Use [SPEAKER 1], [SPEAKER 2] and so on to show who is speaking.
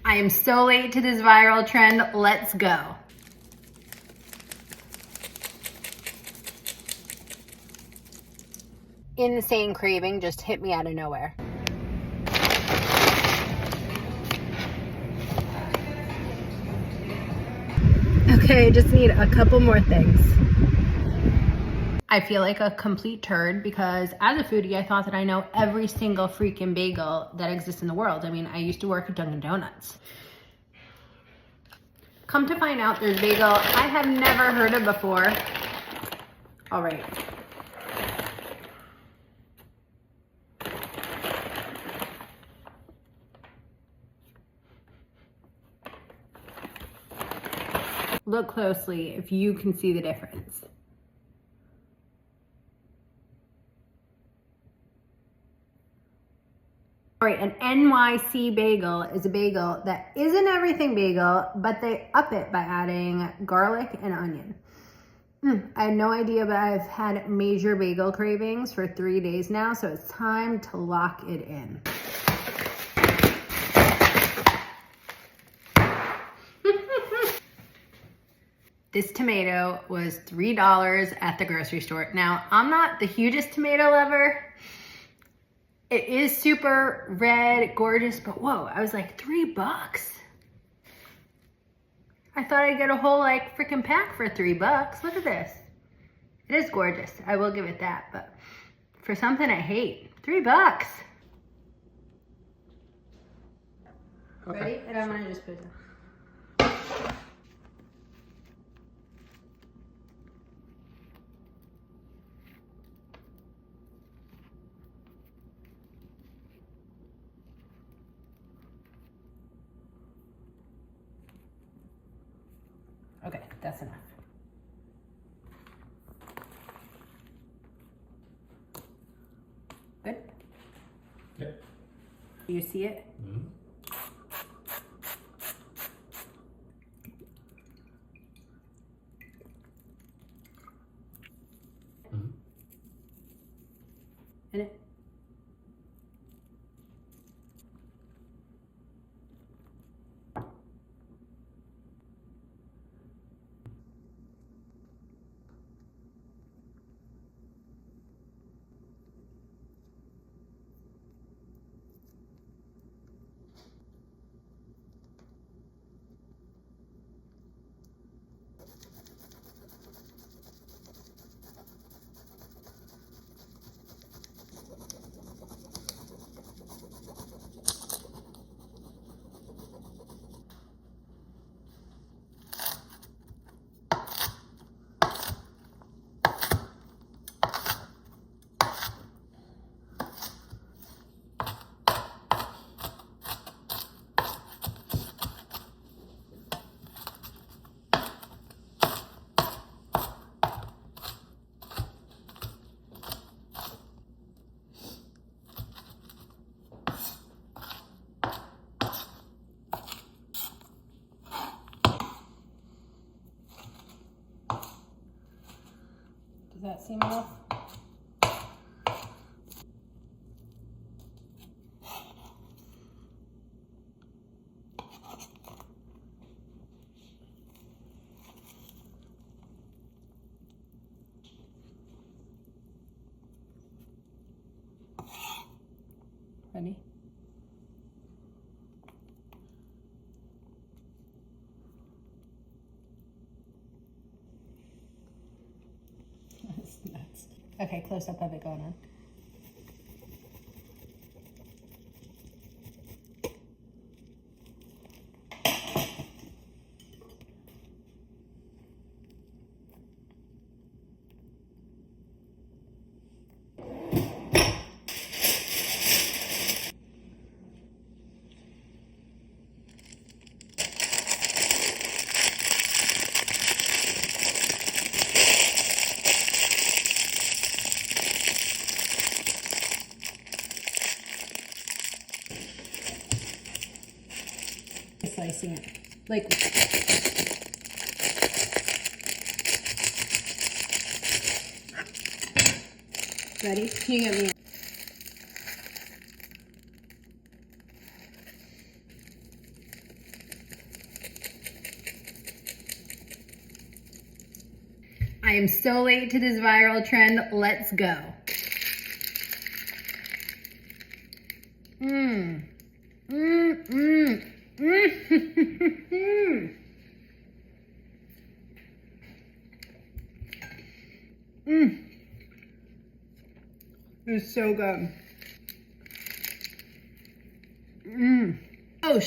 [SPEAKER 1] I am so late to this viral trend. Let's go. Insane craving just hit me out of nowhere. Okay, just need a couple more things. I feel like a complete turd because as a foodie, I thought that I know every single freaking bagel that exists in the world. I mean, I used to work at Dunkin' Donuts. Come to find out, there's bagel I have never heard of before. All right. Look closely if you can see the difference. All right, an NYC bagel is a bagel that isn't everything bagel, but they up it by adding garlic and onion. I had no idea, but I've had major bagel cravings for 3 days now, so it's time to lock it in. This tomato was $3 at the grocery store. Now, I'm not the hugest tomato lover. It is super red, gorgeous, but whoa, I was like, $3? I thought I'd get a whole like freaking pack for $3. Look at this. It is gorgeous. I will give it that, but for something I hate, $3. Okay. Ready? And I'm gonna just put it down. Okay, that's enough. Good?
[SPEAKER 2] Yep.
[SPEAKER 1] Do you see it?
[SPEAKER 2] Mm-hmm. Mm-hmm.
[SPEAKER 1] In it? Does that seem enough? Ready? That's nuts. Okay, close up of it going on. Slicing it. Like, ready? Can you get me? I am so late to this viral trend. Let's go. Mmm. Mmm. Mmm. Mmm. Mmm. It's so good. Mmm. Oh,